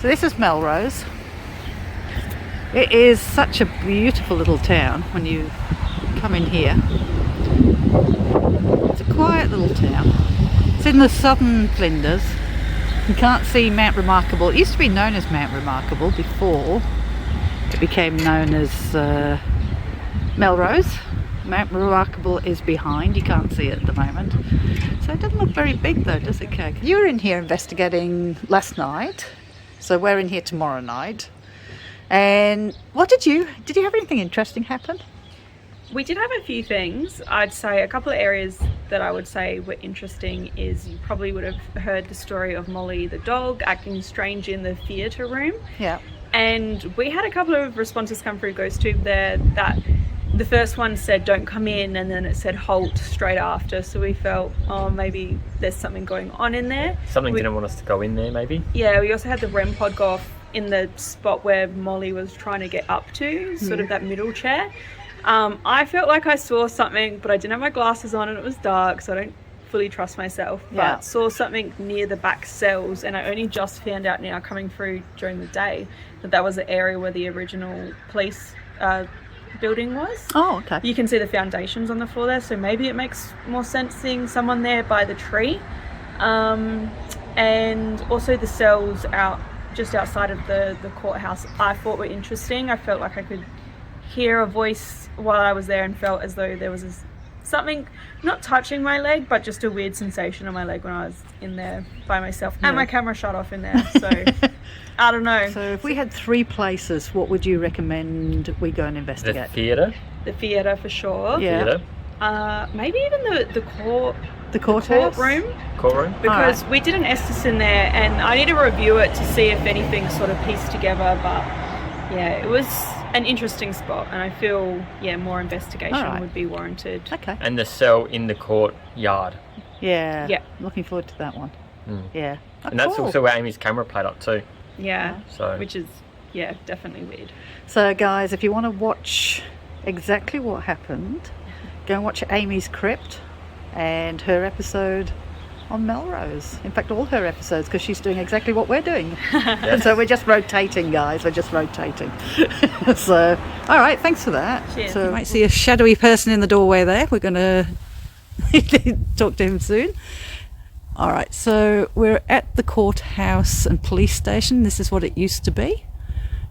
So this is Melrose. It is such a beautiful little town when you come in here. It's a quiet little town. It's in the Southern Flinders. You can't see Mount Remarkable. It used to be known as Mount Remarkable before it became known as Melrose. Mount Remarkable is behind. You can't see it at the moment. So it doesn't look very big though, does it, Kate? You were in here investigating last night. So we're in here tomorrow night. And what did you have anything interesting happen? We did have a few things. I'd say a couple of areas that I would say were interesting is you probably would have heard the story of Molly the dog acting strange in the theatre room. Yeah. And we had a couple of responses come through GhostTube there that the first one said don't come in, and then it said halt straight after. So we felt, oh, maybe there's something going on in there. Something didn't want us to go in there, maybe? Yeah, we also had the REM pod go off in the spot where Molly was trying to get up to, sort of that middle chair. I felt like I saw something, but I didn't have my glasses on and it was dark, so I don't fully trust myself. Yeah. But saw something near the back cells, and I only just found out now coming through during the day that was the area where the original police building was. Oh, okay. You can see the foundations on the floor there, so maybe it makes more sense seeing someone there by the tree. And also the cells just outside of the courthouse I thought were interesting. I felt like I could hear a voice while I was there and felt as though there was something not touching my leg, but just a weird sensation on my leg when I was in there by myself. And my camera shut off in there, so I don't know. So if we had 3 places, what would you recommend we go and investigate? The theatre. The theatre for sure. Yeah. Theatre. Maybe even the courtroom. Courtroom. Because we did an Estes in there, and I need to review it to see if anything sort of pieced together, but yeah, it was an interesting spot, and I feel more investigation would be warranted. Okay. And the cell in the courtyard. Yeah. Yeah. Looking forward to that one. Yeah. Oh, And that's cool. also where Amy's camera played up too. Yeah. So. Which is definitely weird. So guys, if you want to watch exactly what happened, go and watch Amy's Crypt and her episode on Melrose. In fact, all her episodes, because she's doing exactly what we're doing. Yes. So we're just rotating, guys. We're just rotating. So, all right, thanks for that. Cheers. So you might see a shadowy person in the doorway there. We're going to talk to him soon. All right, so we're at the courthouse and police station. This is what it used to be,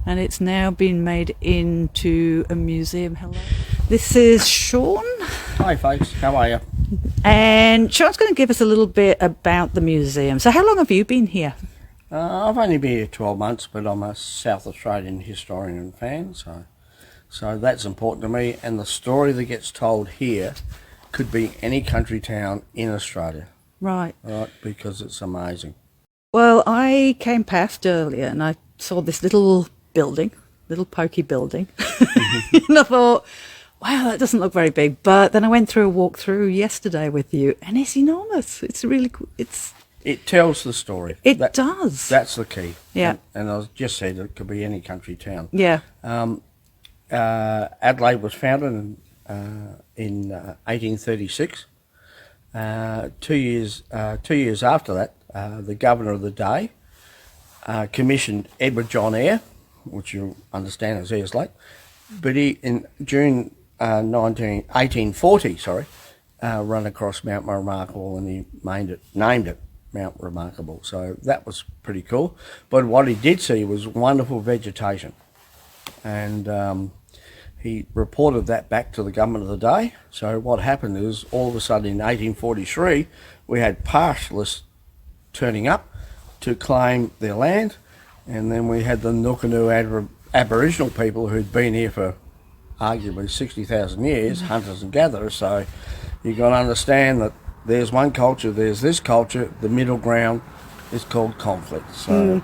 and it's now been made into a museum. Hello. This is Shaun. Hi folks, how are you? And Shaun's going to give us a little bit about the museum. So how long have you been here? I've only been here 12 months, but I'm a South Australian historian and fan, so that's important to me. And the story that gets told here could be any country town in Australia. Right. Right, because it's amazing. Well, I came past earlier and I saw this little building, little pokey building. And I thought, wow, that doesn't look very big. But then I went through a walkthrough yesterday with you, and it's enormous. It's really cool. It tells the story. It does. That's the key. Yeah. And I just said it could be any country town. Yeah. Adelaide was founded in 1836. 2 years after that, the governor of the day commissioned Edward John Eyre, which you understand as Eyre's Lake, but he in June 1840, run across Mount Remarkable, and he named it Mount Remarkable. So that was pretty cool. But what he did see was wonderful vegetation, and he reported that back to the government of the day. So what happened is, all of a sudden in 1843, we had pastoralists turning up to claim their land, and then we had the Nookanoe Aboriginal people who'd been here for arguably 60,000 years, hunters and gatherers. So you've got to understand that there's one culture, there's this culture, the middle ground is called conflict. So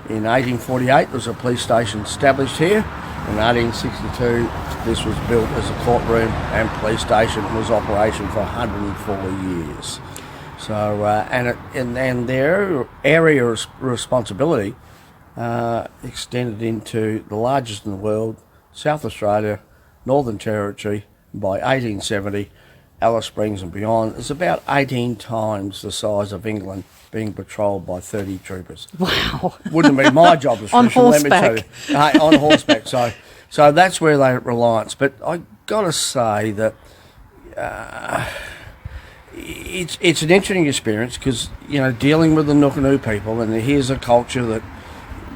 in 1848, there was a police station established here. In 1862, this was built as a courtroom and police station. It was operation for 104 years. So, and their area of responsibility extended into the largest in the world, South Australia, Northern Territory. By 1870, Alice Springs and beyond, is about 18 times the size of England being patrolled by 30 troopers. Wow. Wouldn't have been my job description. On horseback. Let me tell you. On horseback. So that's where they reliance. But I got to say that it's an interesting experience because, you know, dealing with the Nookanoe people, and here's a culture that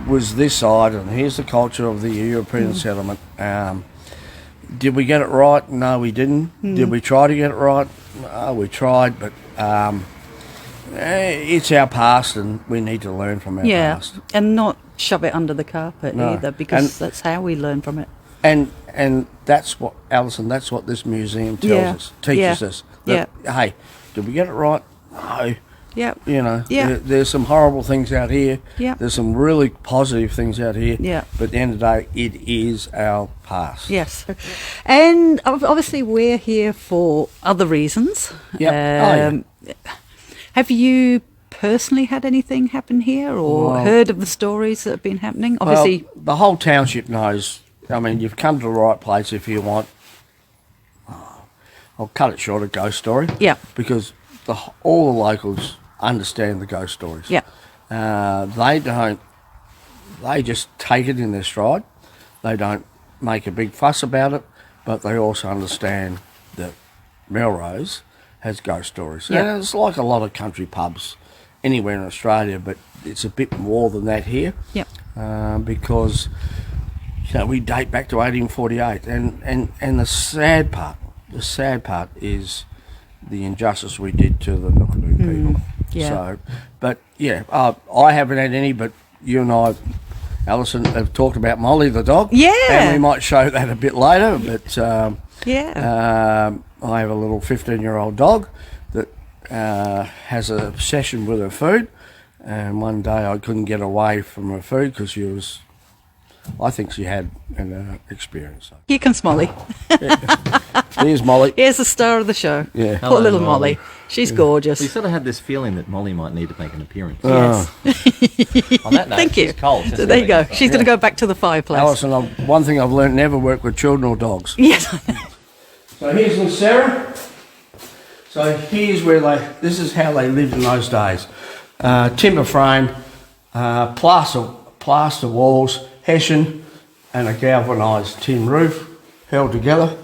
was this side, and here's the culture of the European settlement. Did we get it right? No, we didn't. Did we try to get it right? No, we tried, but it's our past, and we need to learn from our past. And not shove it under the carpet either, because that's how we learn from it. And that's what, Alison, that's what this museum tells us, teaches us. That, hey, did we get it right? No. Yeah. You know, there's some horrible things out here. Yeah. There's some really positive things out here. Yeah. But at the end of the day, it is our past. Yes. And obviously we're here for other reasons. Yep. Have you personally had anything happen here, or heard of the stories that have been happening? Obviously, well, the whole township knows. I mean, you've come to the right place if you want. I'll cut it short, a ghost story. Yeah. Because all the locals understand the ghost stories. Yeah. They just take it in their stride. They don't make a big fuss about it, but they also understand that Melrose has ghost stories. Yeah. And it's like a lot of country pubs anywhere in Australia, but it's a bit more than that here. Yep. Because, you know, we date back to 1848, and the sad part is the injustice we did to the Nookanoe people. Yeah. So, but yeah, I haven't had any, but you and I, Alison, have talked about Molly the dog. Yeah. And we might show that a bit later, but I have a little 15-year-old dog that has an obsession with her food, and one day I couldn't get away from her food because I think she had an experience. Here comes Molly. Here's Molly. Here's the star of the show. Yeah. Poor Hello, little Molly. Molly. She's gorgeous. We sort of had this feeling that Molly might need to make an appearance. Yes. On that note, Thank you. she's cold. So there you go. She's going to go back to the fireplace. Alison, one thing I've learned, never work with children or dogs. Yes. So here's little Sarah. So here's where this is how they lived in those days. Timber frame, plaster walls, hessian, and a galvanised tin roof held together.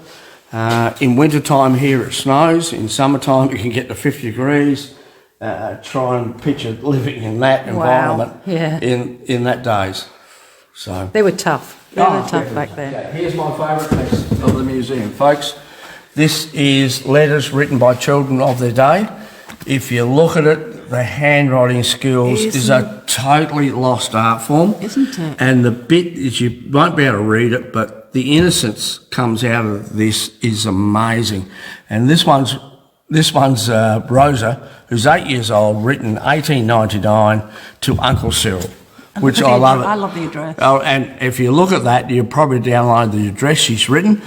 In winter time here it snows. In summertime it can get to 50 degrees. Try and picture living in that environment in that days. So They were tough. They were tough back then. yeah, here's my favourite piece of the museum, folks. This is letters written by children of their day. If you look at it, the handwriting skills is a totally lost art form. Isn't it? And the bit is you won't be able to read it, but the innocence comes out of this is amazing. And this one's Rosa, who's 8 years old, written 1899 to Uncle Cyril, which I love it. I love the address. Oh, and if you look at that, you'll probably download the address she's written.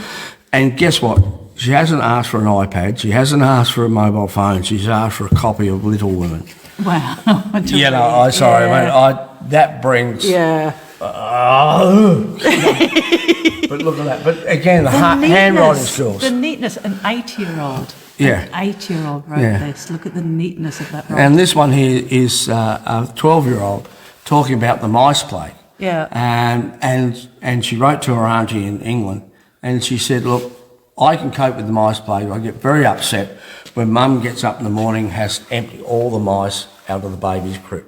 And guess what? She hasn't asked for an iPad. She hasn't asked for a mobile phone. She's asked for a copy of Little Women. Wow. You know, that brings... Yeah. But look at that. But again, the handwriting skills. The neatness. An 8-year-old. Yeah. An 8-year-old wrote this. Look at the neatness of that writing. And this one here is a 12-year-old talking about the mice plague. Yeah. And she wrote to her auntie in England, and she said, look, I can cope with the mice plague. I get very upset when Mum gets up in the morning, has to empty all the mice out of the baby's crib.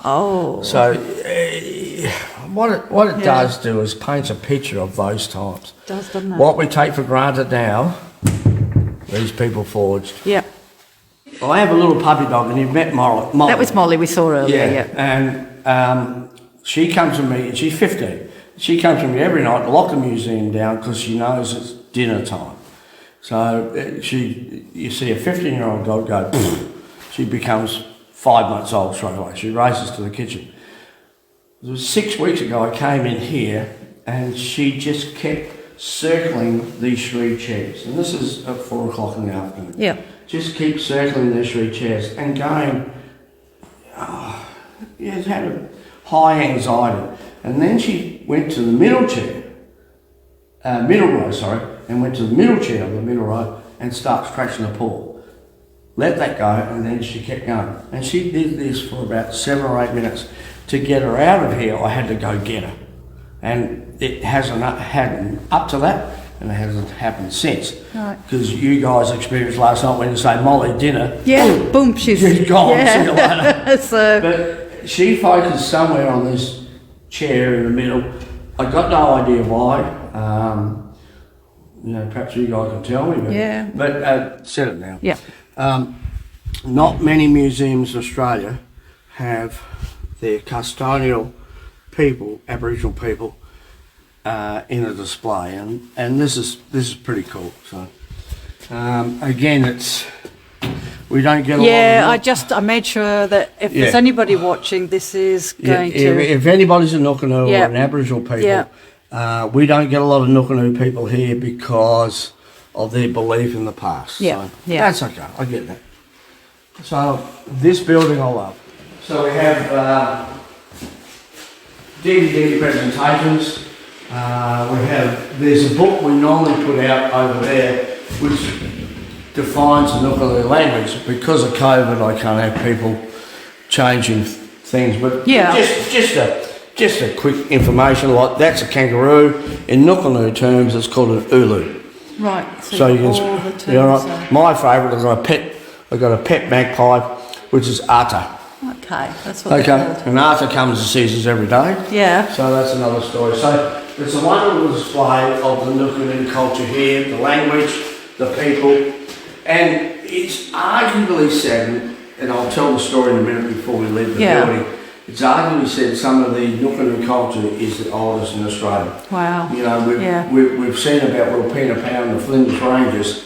Oh. So what it does do is paints a picture of those times. It does, doesn't it? What we take for granted now, these people forged. Yeah. Well, I have a little puppy dog, and you've met Molly. That was Molly we saw earlier, And she comes to me, and she's 15. She comes to me every night to lock the museum down because she knows it's dinner time. So you see a 15-year-old dog go, she becomes 5 months old straight away. She races to the kitchen. It was 6 weeks ago I came in here and she just kept circling these 3 chairs. And this is at 4 o'clock in the afternoon. Yeah. Just keep circling these 3 chairs and going, it had a high anxiety. And then she went to the middle row, and went to the middle chair of the middle row and start scratching the paw. Let that go, and then she kept going. And she did this for about 7 or 8 minutes. To get her out of here, I had to go get her. And it hasn't happened up to that, and it hasn't happened since. Because you guys experienced last night when you say Molly dinner. Yeah, boom, she's gone. Yeah. See you later. So, but she focused somewhere on this chair in the middle. I got no idea why. Perhaps you guys can tell me. But, Yeah. But said it now. yeah. Not many museums in Australia have their custodial people, Aboriginal people, in a display, and this is pretty cool. So again, we don't get a lot of I made sure that if there's anybody watching, this is going to. If anybody's a Nukunoo or an Aboriginal people, we don't get a lot of Nukunoo people here because of their belief in the past. Yeah, So that's okay. I get that. So this building I love. So we have DVD presentations. There's a book we normally put out over there which defines the Nukunoo language. Because of COVID, I can't have people changing things, but just a quick information, like that's a kangaroo. In Nukunoo terms, it's called an ulu. Right. So you can. all the terms, Right. My favourite is I've got a pet magpie, which is Arta. Okay, that's what they're called. And Arta comes and sees us every day. Yeah. So that's another story. So it's a wonderful display of the Nukunoo culture here, the language, the people, and it's arguably said, and I'll tell the story in a minute before we leave the building. It's arguably said some of the Nukunoo culture is the oldest in Australia. Wow. We've seen about Wilpena Pound and the Flinders Ranges.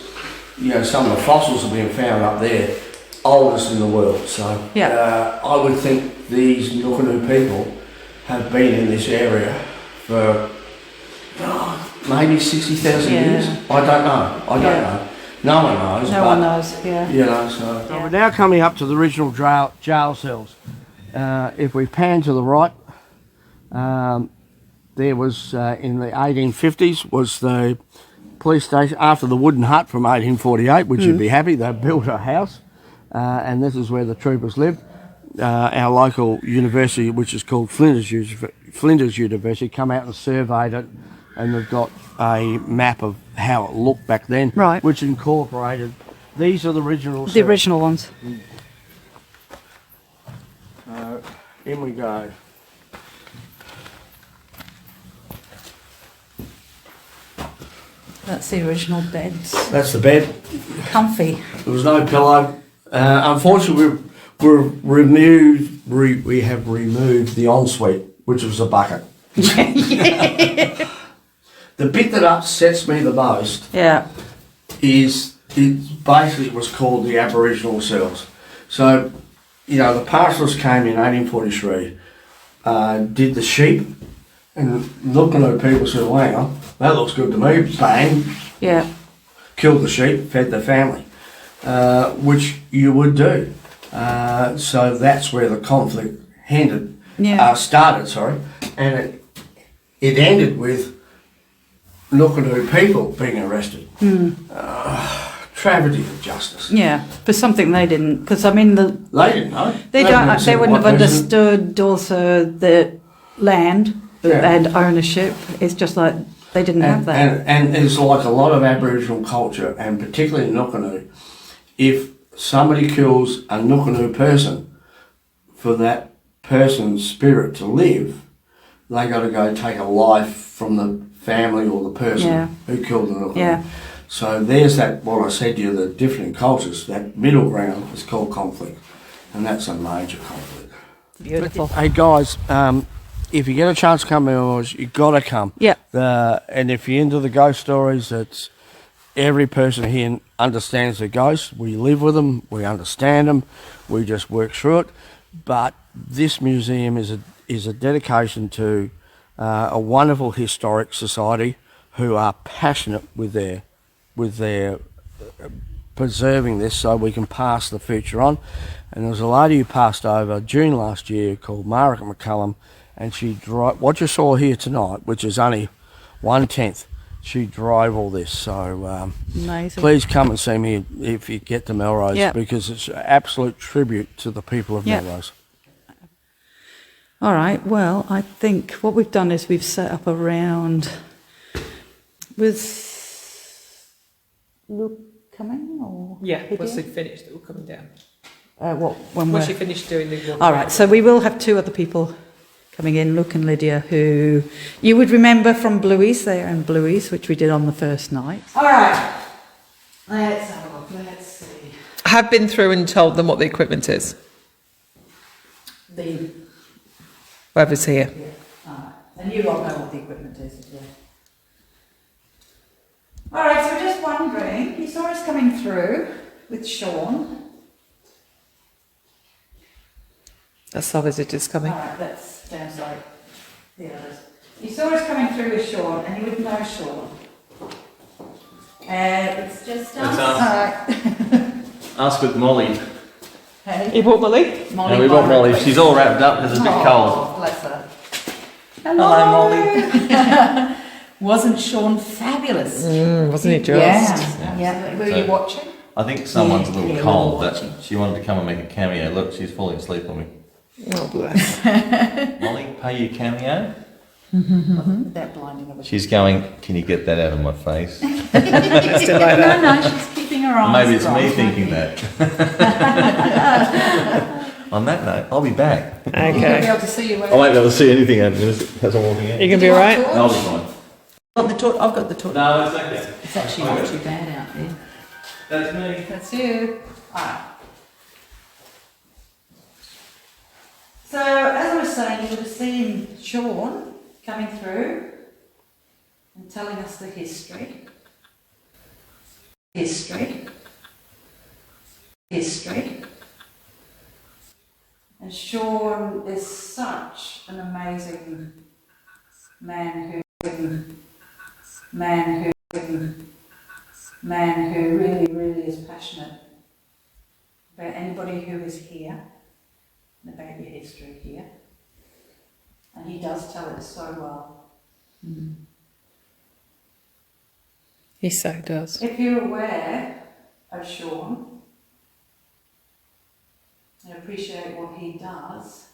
Some of the fossils have been found up there, oldest in the world. So I would think these Nukunoo people have been in this area for maybe 60,000 years. I don't know. No one knows. No one knows. Yeah. So we're now coming up to the original jail cells. If we pan to the right, there was in the 1850s was the police station after the wooden hut from 1848, which you'd be happy they built a house, and this is where the troopers lived. Our local university, which is called Flinders University, come out and surveyed it, and they've got a map of how it looked back then, right, which incorporated. These are the original. The original ones. In we go. That's the original beds. That's the bed. Comfy. There was no pillow. Unfortunately, we have removed the ensuite, which was a bucket. The bit that upsets me the most is it basically was called the Aboriginal cells. So, the pastoralists came in 1843, did the sheep, and looking at people said, well, hang on, that looks good to me, bang. Yeah. Killed the sheep, fed the family, which you would do. So that's where the conflict started, and it ended with Nukunoo people being arrested. Tragedy of justice. Yeah, for something they didn't, because they didn't know. They wouldn't have understood also the land and ownership. It's just like they didn't have that. And it's like a lot of Aboriginal culture, and particularly in Nukunoo, if somebody kills a Nukunoo person, for that person's spirit to live, they got to go take a life from the family or the person who killed the Nukunoo. Yeah. So there's that, what I said to you, the different cultures, that middle ground is called conflict, and that's a major conflict. Beautiful. Hey guys, if you get a chance to come to Melrose, you got to come. Yeah. And if you're into the ghost stories, it's every person here understands the ghosts. We live with them, we understand them, we just work through it. But this museum is a dedication to a wonderful historic society who are passionate with their preserving this so we can pass the future on. And there was a lady who passed over June last year called Margaret McCullum, and what you saw here tonight, which is only 1/10, she drove all this. So Amazing. please come and see me if you get to Melrose, Yep. because it's an absolute tribute to the people of Yep. Melrose. All right, well, I think what we've done is we've set up around. Was Luke coming or? Yeah, Lydia? once they finished, they were coming down. When Once we're... she finished doing the... All right, so we will have two other people coming in, Luke and Lydia, who you would remember from Bluey's. They are in Bluey's, which we did on the first night. All right, let's have a look. Let's see. I have been through and told them what the equipment is. Whoever's here. Yeah. All right. And you all know what the equipment is, yeah. All right, so just wondering, you saw us coming through with Shaun. That's our visitors coming. All right, that's downside. The others. You saw us coming through with Shaun, and you would know Shaun. It's just us. All right. Ask with Molly. Hey. You brought Molly? Molly. And we got Molly. She's all wrapped up because it's a bit cold. Oh, bless her. Hello, Molly. Wasn't Shaun fabulous? Wasn't he just? Yeah. Were you watching? I think someone's a Yeah, little we cold were that she wanted to come and make a cameo. Look, she's falling asleep on me. Oh, bless. Molly, pay your cameo? Without blinding of She's going, can you get that out of my face? Still like that. No, she's keeping her eyes Maybe it's me crossed, thinking maybe. that. On that note, I'll be back. You'll be Okay. able to see you. I won't be able to see anything as I'm walking in. You gonna be alright? I'll be fine. I've got the torch. No, it's okay. It's actually not too bad out there. That's me. That's you. Alright. So, as I was saying, you would have seen Shaun coming through and telling us the history. And Shaun is such an amazing man who really is passionate about anybody who is here and about your history here. And he does tell it so well. He so does. If you're aware of Shaun and appreciate what he does,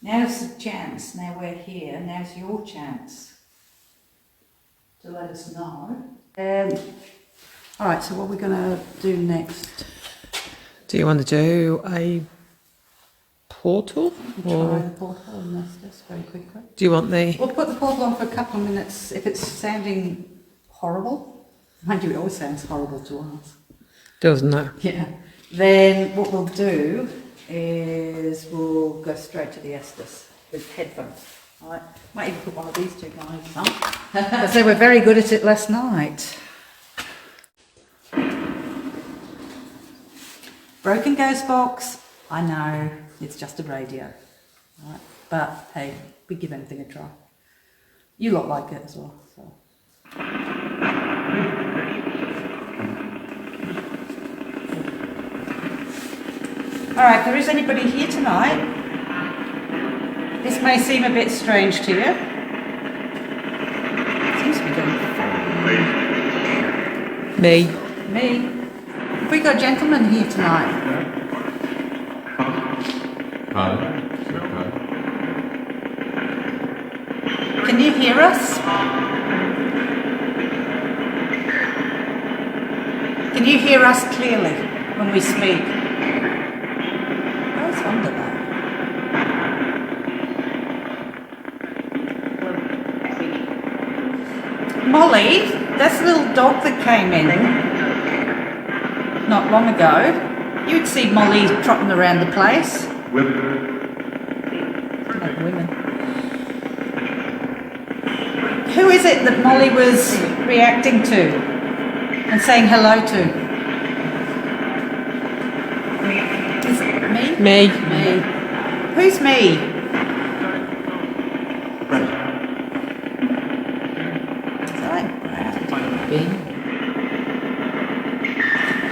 now's the chance. Now we're here, now's your chance to let us know. Alright, so what are we going to do next? Do you want to do a portal? Try Or the portal and that's just very quickly. do you want the... We'll put the portal on for a couple of minutes. If it's sounding horrible, mind you, it always sounds horrible to us. Doesn't know. Yeah. Then what we'll do is we'll go straight to the Estes with headphones. All right. Might even put one of these two guys on. Because they were very good at it last night. Broken ghost box. I know, it's just a radio. All right. But hey, we give anything a try. You lot like it as well. So. Alright, if there is anybody here tonight, this may seem a bit strange to you. Seems to be going Me. me. Have we got a gentleman here tonight? Can you hear us? Can you hear us clearly when we speak? I always wonder that. Molly, that's the little dog that came in not long ago. You'd see Molly trotting around the place. Women. Who is it that Molly was reacting to and saying hello to? Is it me? Me. Me. Who's me?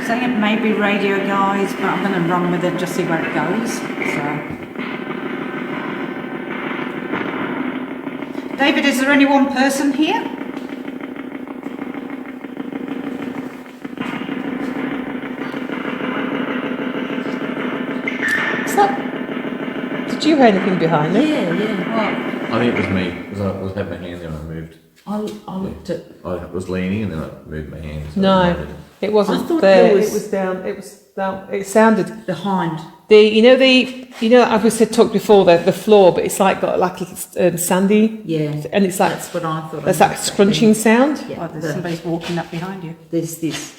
Saying it may be radio guys, but I'm going to run with it, just see where it goes. So, David, is there only one person here? you hear anything behind it? Yeah, yeah. I think it was me because I was had my hand there and I moved. I looked at. I was leaning and then I moved my hand. So No, it wasn't I thought there. there was- It was down. It was down. It sounded Behind. I've talked before the floor, but it's like got like sandy, Yeah. and it's like That's what I thought. there's that scrunching sound. Yeah. Oh, there's somebody's walking up behind you. There's this.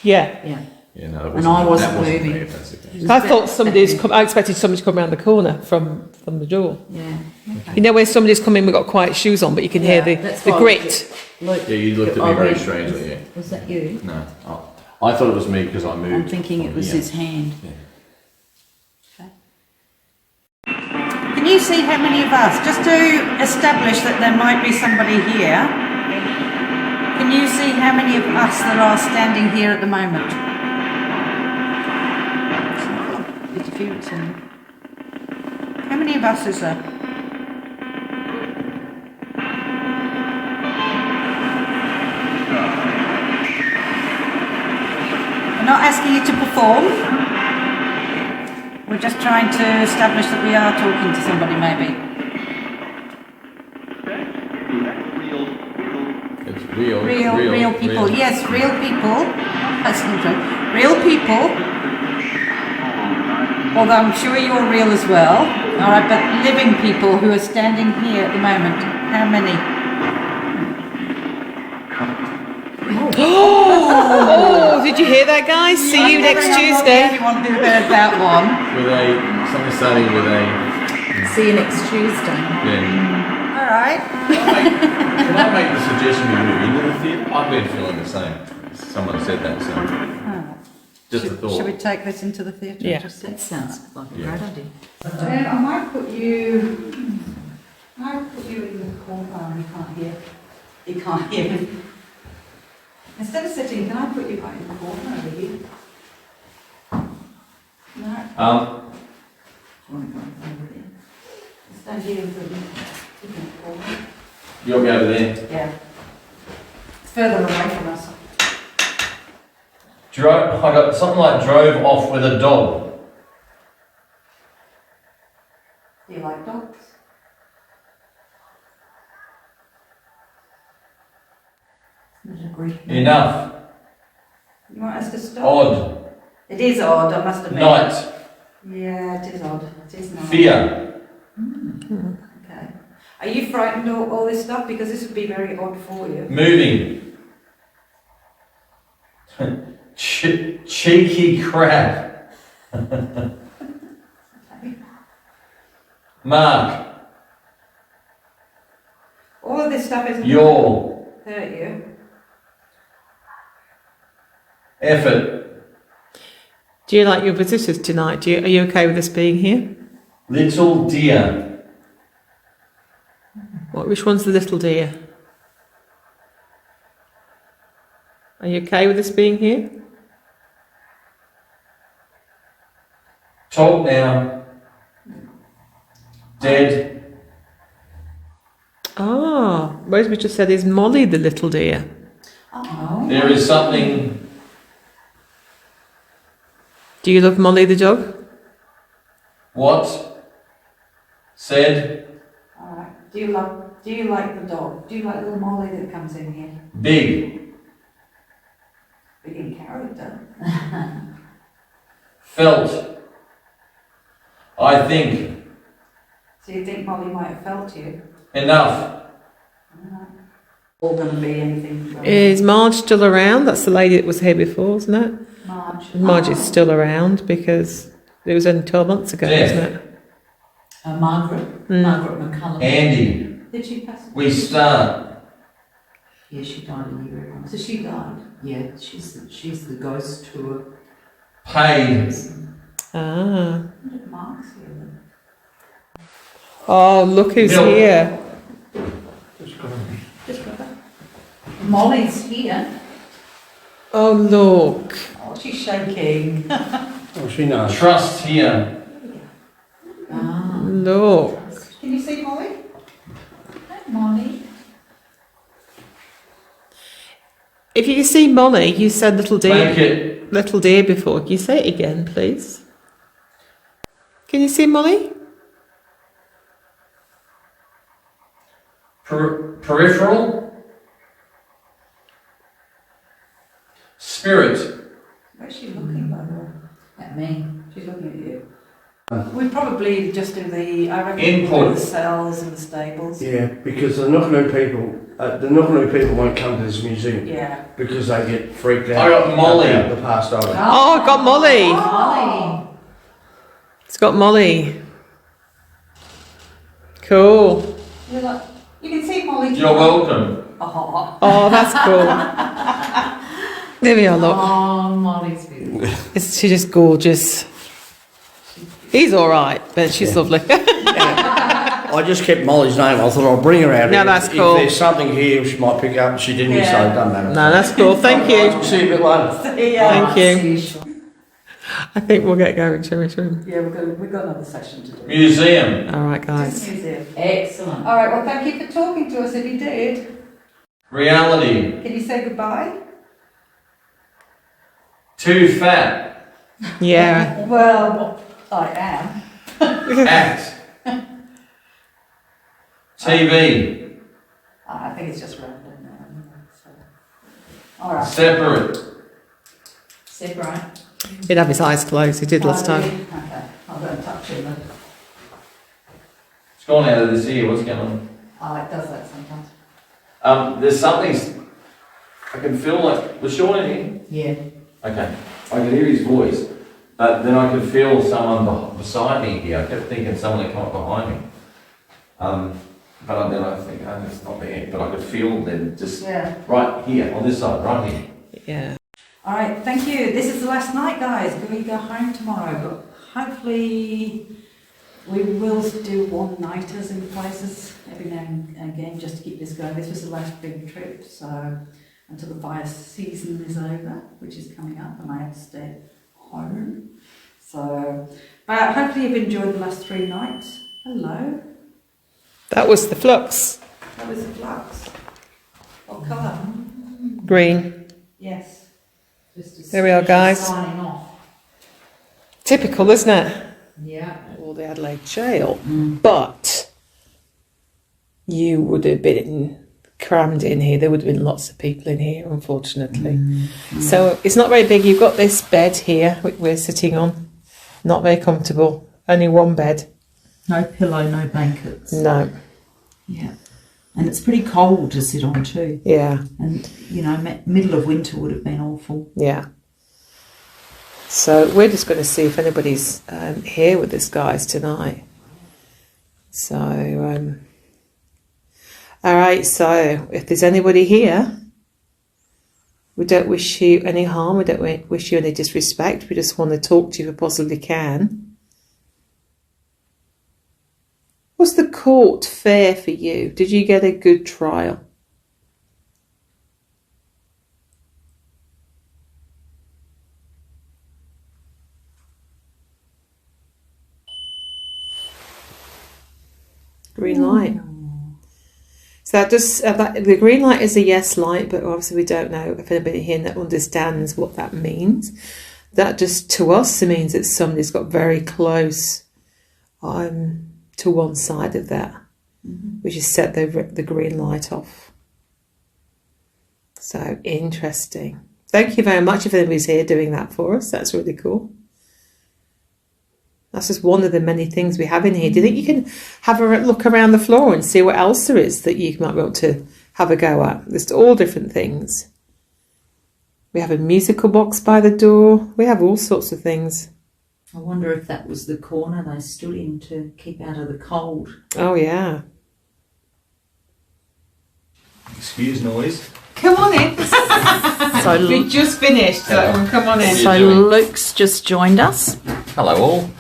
Yeah. Yeah. Yeah, no, And I wasn't that wasn't moving. me, if that's the case. I thought somebody's come. I expected somebody to come around the corner from the door. Yeah. You know, when somebody's come in, we've got quiet shoes on, but you can hear the That's the why I grit. Look, Yeah, you looked at I me very went, strangely. Yeah. Was that you? No, I thought it was me because I moved. I'm thinking it from was here. his hand. Can you see how many of us, just to establish that there might be somebody here, can you see how many of us that are standing here at the moment? Interference in. How many of us is there? We're not asking you to perform. We're just trying to establish that we are talking to somebody, maybe. It's real. Real people. Yes, real people. That's not true. Real people. Although I'm sure you're real as well. All right, but living people who are standing here at the moment. How many? Oh, did you hear that, guys? See you next Tuesday. Everyone who heard that one. With something starting with a. See you next Tuesday. Yeah. All right. Can I make the suggestion we move into the theatre? I've been feeling the same. Someone said that, so just a thought. Should we take this into the theatre? Yeah. That sounds like a Yeah. great idea. I might put you. In the corner. You can't hear. You can't hear me. Instead of sitting, can I put you right in the corner over here? No. Stand here and put you in the corner. You'll be over there. Yeah. It's further away from us. I got something like drove off with a dog. Do you like dogs? Enough. You want us to stop? Odd. It is odd, I must admit. Night. Yeah, it is odd. It is nice. Fear. Okay. Are you frightened of all this stuff? Because this would be very odd for you. Moving. Cheeky crap. Mark. All of this stuff isn't Your. hurt you. Effort. Do you like your visitors tonight? Are you okay with us being here? Little dear. Which one's the little dear? Are you okay with us being here? Talk now. Dead. Ah, Rosemary just said, is Molly the little dear? Oh. There is something. Do you love Molly the dog? What? Said. Alright. Do you like the dog? Do you like little Molly that comes in here? Big. Big in character. Felt. I think. So you think Molly might have felt you? Enough. All going to be anything from Is Marge still around? That's the lady that was here before, isn't it? Marge. Marge is still around because it was only 12 months ago, Yeah. wasn't it? Margaret. Mm. Margaret McCullum. Andy. Did she pass? We start. Yeah, she died a year ago. So she died. Yeah, she's the ghost tour. Paid. Ah. What did Mark's here then? Oh, look who's Milk. here. Just got that. Molly's here. Oh, look. Oh, she's shaking. Oh, she knows. Trust here. Ah. Look. Can you see Molly? Hi, Molly. If you can see Molly, you said little Make dear, it. little dear before. Can you say it again, please? Can you see Molly? Peripheral. Spirit. Where's she looking, by the way? At me. She's looking at you. We'd probably just do the, I reckon, Input. the cells and the stables. Yeah, because the Knockanoo people won't come to this museum Yeah. because they get freaked out. I got Molly. About the past owner. Oh, I've got Molly. Molly. It's got Molly. Cool. You're like, you can see Molly. You're welcome. Oh, Oh, that's cool. There we are, look. oh Molly's beautiful. She's just gorgeous. He's all right, but she's lovely. I just kept Molly's name. I thought I'll bring her out. No, here. that's If cool. there's something here she might pick up, she didn't, so it doesn't matter. No, that's cool. Thank you. See you a bit later. Yeah. Thank you. I think we'll get going, shall we? Yeah, we've got another session to do. Museum. All right, guys. Museum. Excellent. All right, well, thank you for talking to us. If you did, Reality. can you say goodbye? Too fat. Yeah. Well, I am. Act. TV. I think it's just random now. So. All right. Separate. Separate. He'd have his eyes closed. He did last time. Okay, I don't touch him then. It's gone out of this ear. What's going on? Oh, it does that sometimes. There's something. I can feel like. Was Shaun in Yeah. here? Okay. I could hear his voice. But then I could feel someone beside me here. I kept thinking someone had come up behind me. But then I think, oh, it's not there. But I could feel them just right here, on this side, right here. Yeah. All right, thank you. This is the last night, guys. We go home tomorrow, but hopefully we will do one-nighters in places every now and again just to keep this going. This was the last big trip, so until the fire season is over, which is coming up, and I have to stay home. So, but hopefully you've enjoyed the last 3 nights. Hello. That was the flux. That was the flux. What colour? Green. Yes. There we are, guys. Signing off. Typical, isn't it? Yeah. All the Adelaide jail. But you would have been crammed in here. There would have been lots of people in here, unfortunately. So it's not very big. You've got this bed here we're sitting on. Not very comfortable. Only one bed. No pillow, no blankets. No. Yeah. And it's pretty cold to sit on too. Yeah. And, you know, middle of winter would have been awful. Yeah. So we're just going to see if anybody's here with us, guys, tonight. So, all right. So if there's anybody here, we don't wish you any harm. We don't wish you any disrespect. We just want to talk to you if we possibly can. Was the court fair for you? Did you get a good trial? Green light. So that just the green light is a yes light, but obviously we don't know if anybody here that understands what that means. That just to us it means that somebody's got very close to one side of that, which is set the green light off. So interesting. Thank you very much if anybody's here doing that for us. That's really cool. That's just one of the many things we have in here. Do you think you can have a look around the floor and see what else there is that you might want to have a go at? There's all different things. We have a musical box by the door. We have all sorts of things. I wonder if that was the corner they stood in to keep out of the cold. Oh, yeah. Excuse noise. Come on in. So we just finished, so come on in. So Luke's just joined us. Hello all.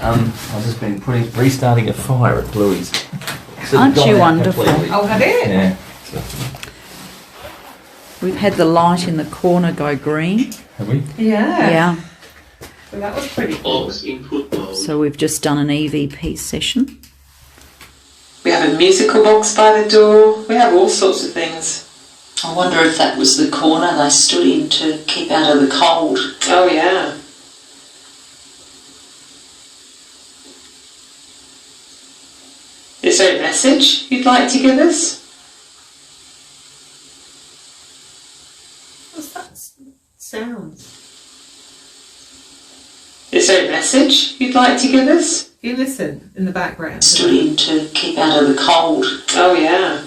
I've just been restarting a fire at Bluey's. So Aren't gone you out wonderful? completely. Oh, had it? Yeah. We've had the light in the corner go green. Have we? Yeah. Yeah. So that was pretty cool. So we've just done an EVP session. We have a musical box by the door. We have all sorts of things. I wonder if that was the corner they stood in to keep out of the cold. Oh, yeah. Is there a message you'd like to give us? sounds? Is there a message you'd like to give us? You listen in the background. Studying to keep out of the cold. Oh, yeah.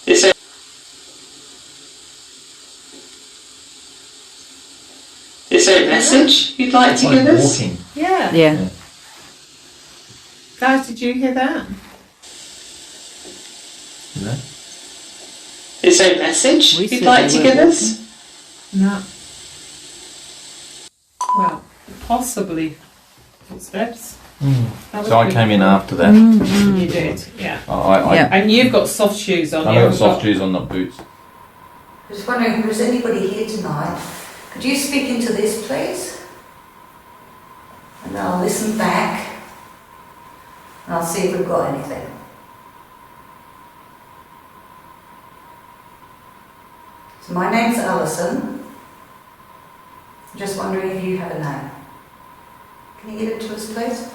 Is there... Is there a message you'd like to give us? Walking. Yeah. Yeah. Guys, did you hear that? No. Is there a message We you'd said like they to were give us? No. Well, possibly footsteps. That So I was came in after that. You did, yeah. Yeah. And you've got soft shoes on. I've you got haven't soft shoes on, not boots. I was wondering if there's anybody here tonight. Could you speak into this, please? And I'll listen back. And I'll see if we've got anything. So my name's Alison. I'm just wondering if you have a name. Can you give it to us, please?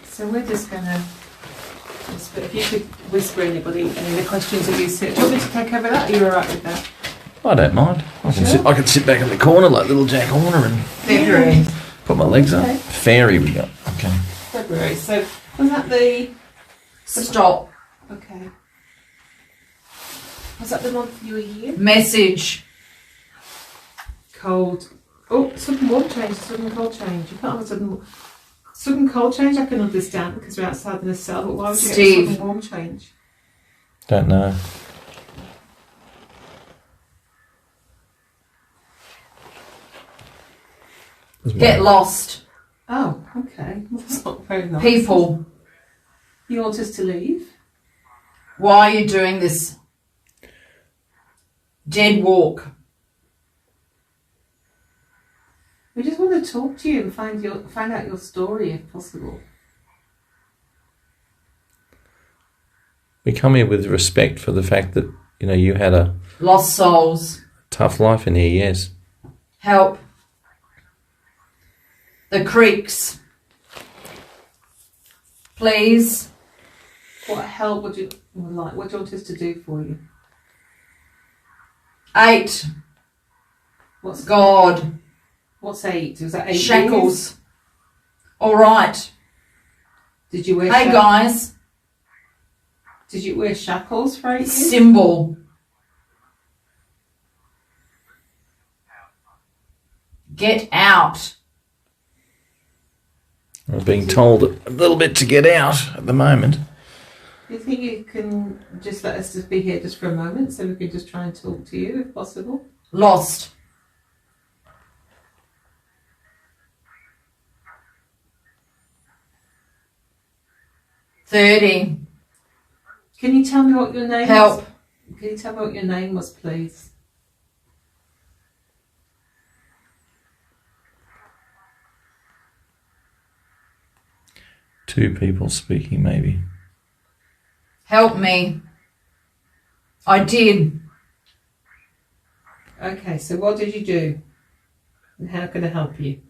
So we're just going to whisper. If you could whisper anybody any of the questions that you said. Do you want me to take over that? Are you alright with that? I don't mind. I can sit back in the corner like little Jack Horner and February. put my legs Okay. up. Fairy we got. Okay. February. So was that the... Stop. Okay. Was that the month you were here? Message. Cold. Oh, sudden warm change, sudden cold change. You can't have a sudden cold change. I can understand because we're outside in the cell, but why would you get a Steve. sudden warm change? Don't know. Get lost. Oh, okay. Well, that's not very nice. People. You want us to leave? Why are you doing this? Dead walk. We just want to talk to you and find out your story if possible. We come here with respect for the fact that, you know, you had a Lost souls. tough life in here, yes. Help. The creeks. Please. What help would you like? What do you want us to do for you? 8. What's God. What's 8? Was that 8 Shackles. All right. years? Did you wear? Hey guys. Did you wear shackles for 8 years? Symbol. Get out. We're being told a little bit to get out at the moment. Do you think you can just let us just be here just for a moment so we can just try and talk to you if possible? Lost. $30. Can you tell me what your name Help. was? Can you tell me what your name was, please? Two people speaking, maybe. Help me. I did. Okay, so what did you do? And how can I help you?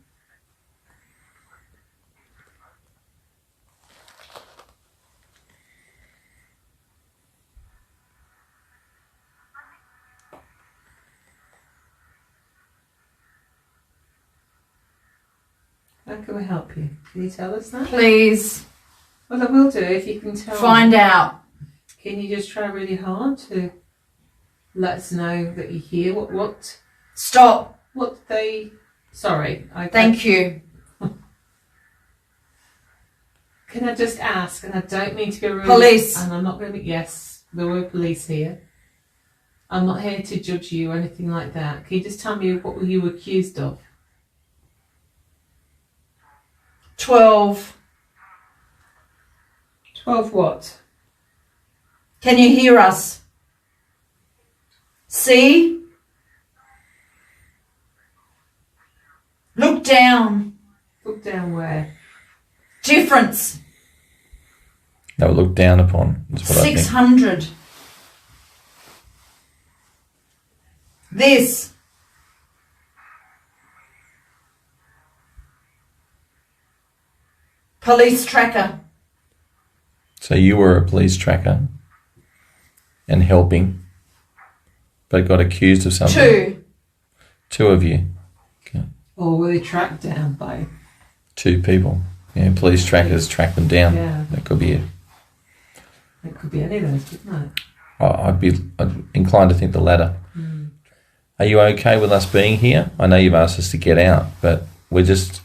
How can we help you? Can you tell us that? Please. Well, I will do if you can tell Find me. out. Can you just try really hard to let us know that you're here? Stop. What they... Sorry. Thank you. Can I just ask, and I don't mean to be rude, Police. and I'm not going to be, yes, there were police here. I'm not here to judge you or anything like that. Can you just tell me what were you accused of? 12. 12 what? Can you hear us? See? Look down. Look down where? Difference. They were looked down upon. That's what I think. 600. This. Police tracker. So you were a police tracker and helping, but got accused of something. 2. 2 of you. Okay. Or were they tracked down by? 2 people. Yeah, police trackers track them down. Yeah. That could be it. It could be any of those, couldn't it? I'd inclined to think the latter. Are you okay with us being here? I know you've asked us to get out, but we're just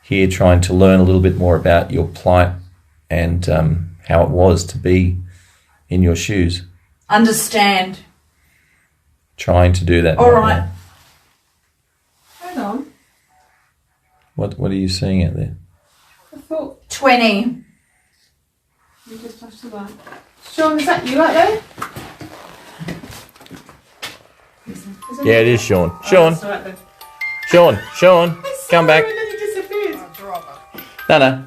here trying to learn a little bit more about your plight and how it was to be in your shoes. Understand. Trying to do that. All right. now. Hang on. What are you seeing out there? I thought 20. you just flashed the light. Shaun, is that you out there? Yeah, it is Shaun. Shaun, That's right then. Shaun, come back. And then he disappeared. No.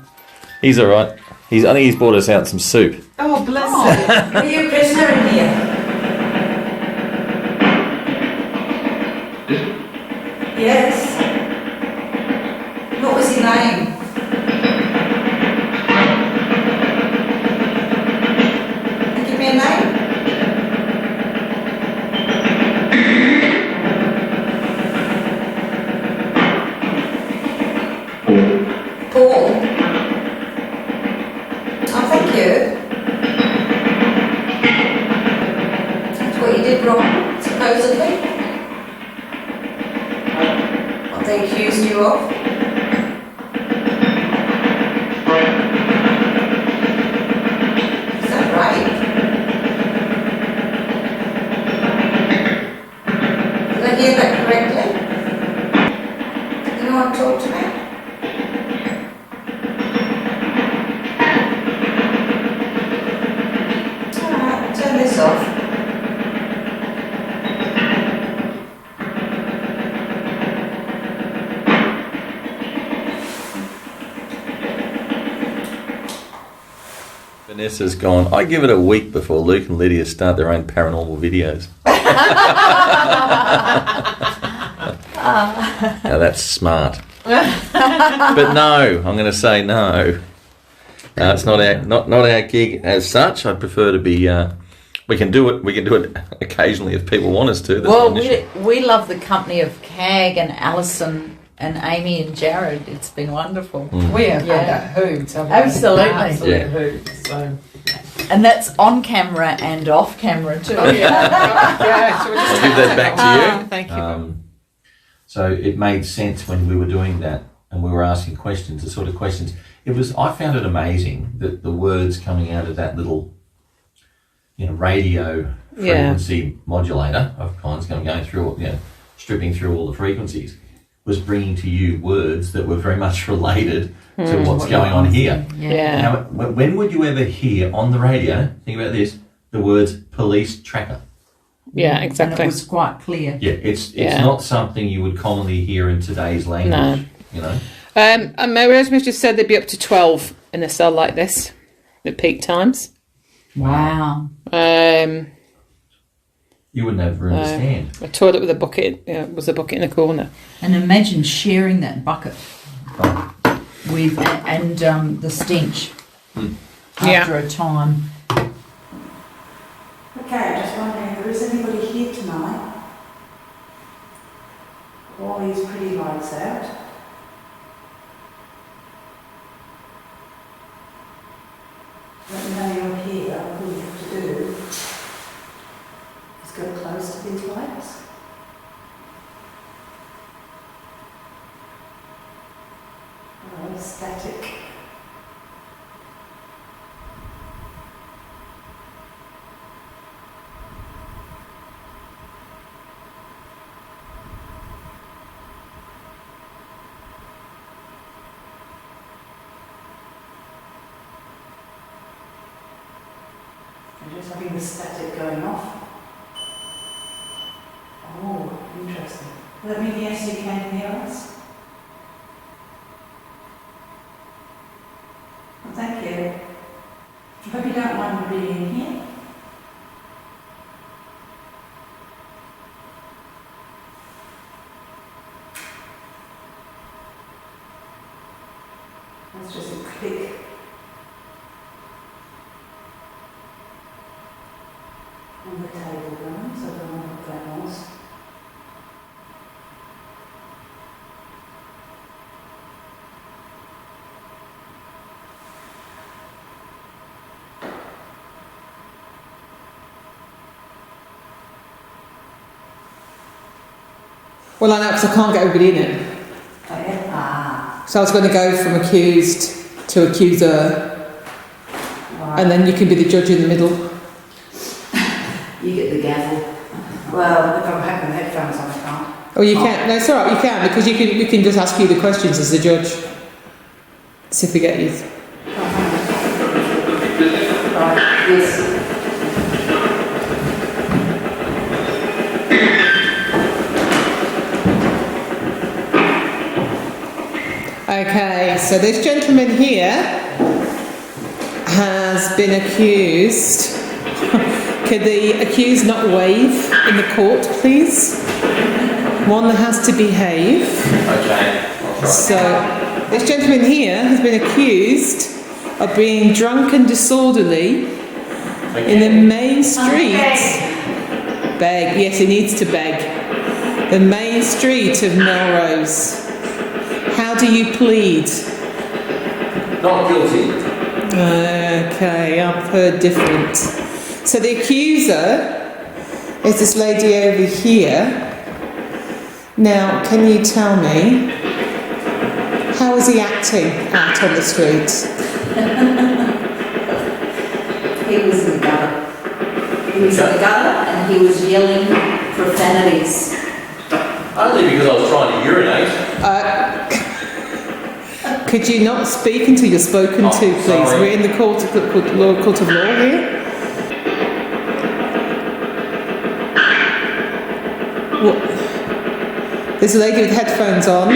He's all right. I think he's brought us out some soup. Oh, bless him. Are you a prisoner in here? Yes. What was your name? Give me a name. Paul. Oh, thank you. That's what you did wrong, supposedly. What they accused you of. Is that right? Did I hear that correctly? You know what I'm talking about? Alright, turn this off. Vanessa's gone. I give it a week before Luke and Lydia start their own paranormal videos. Now that's smart. But no, I'm going to say no. It's not our gig as such. I'd prefer to be. We can do it. We can do it occasionally if people want us to. That's Well, not an issue. we love the company of Cag and Alison and Amy and Jared. It's been wonderful. We have Yeah. had a hoot. haven't we? Absolutely. Absolute Yeah. hoot. So, And that's on camera and off camera too. yeah, so we're just I'll give that back to you. Thank you. So it made sense when we were doing that and we were asking questions, the sort of questions. I found it amazing that the words coming out of that little, radio frequency modulator of kinds going through, stripping through all the frequencies, was bringing to you words that were very much related to what's going on here. Yeah. Now, when would you ever hear on the radio, think about this, the words police tracker? Yeah, And exactly. it was quite clear. Yeah, it's Yeah. not something you would commonly hear in today's language. And Melrose just said they'd be up to 12 in a cell like this at peak times. Wow. You wouldn't have room to stand. A toilet with a bucket, was a bucket in the corner. And imagine sharing that bucket with and the stench after a time. Okay, just wondering if there is anybody here tonight. All these pretty lights out. Let me know you're here. All you have to do is go close to these lights. Static. Just having the static going off. Oh, interesting. Does that mean yes, you can hear us? Well, thank you. I hope you don't mind reading here. That's just a click. On the table rungs, I don't know what that was. Well, I know because I can't get everybody in it. Oh yeah? Ah. So I was going to go from accused to accuser, Right. and then you can be the judge in the middle. You get the gavel. Well, if I'm having headphones on, I can't. Oh, you can. No, it's all right. You can because we can just ask you the questions as the judge. See if we get you. Right, yes. Okay, so this gentleman here has been accused. Could the accused not wave in the court, please? One that has to behave. Okay, I'll try. So, this gentleman here has been accused of being drunk and disorderly in the main street. Beg, yes, he needs to beg. The main street of Melrose. How do you plead? Not guilty. Okay, I've heard different. So the accuser is this lady over here. Now, can you tell me, how is he acting out on the street? He was in the gutter. He was in the gutter and he was yelling profanities. Only because I was trying to urinate. Could you not speak until you're spoken to, please? Sorry. We're in the court of law here. What? There's a lady with headphones on.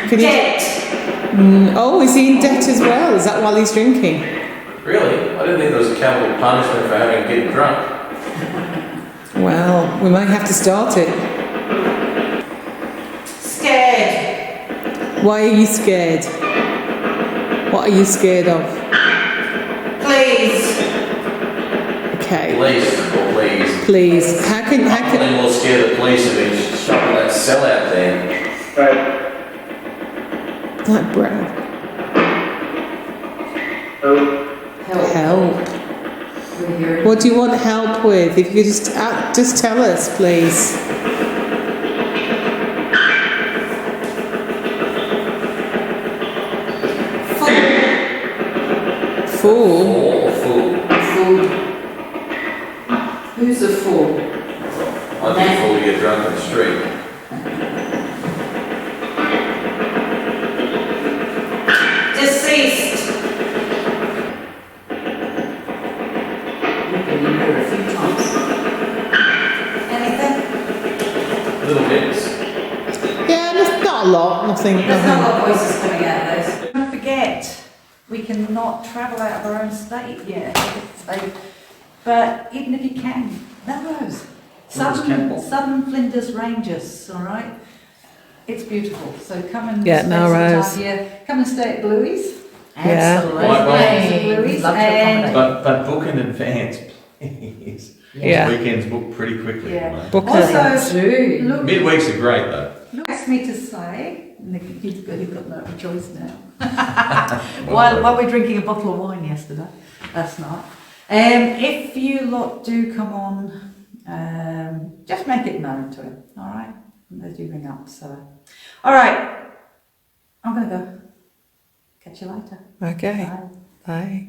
Can you? Debt. Oh, is he in debt as well? Is that while he's drinking? Really? I didn't think there was a capital punishment for getting drunk. Well, we might have to start it. Scared. Why are you scared? What are you scared of? Please. Okay. Police, please. Please. How can? I'm more scared of police than being shot with that cell out there. That Brad. Help. We're hearing. What do you want help with? If you could just tell us, please. Fool. Fool. Fool. Who's a fool? I'd be a fool to get drunk on the street. Deceased. We've been in here a few times. Anything? Little bits. Yeah, not a lot. Nothing. There's not a lot of voices coming out of those. Don't forget, we cannot travel out of our own state yet. So, but even if you can, Melrose, Southern Flinders Ranges, all right? It's beautiful. So come and Yeah, spend Melrose. some time here. Come and stay at Bluey's. Absolutely. Bluey's Love to and accommodate. But book in advance, please. Yeah. Weekends book pretty quickly. Yeah. mate. Book also, True. look, Midweeks are great though. asked me to say, you've got no choice now. while we're drinking a bottle of wine yesterday, last night. If you lot do come on, just make it known to him, all right? As you ring up, so. All right, I'm going to go. Catch you later. Okay. Bye. Bye.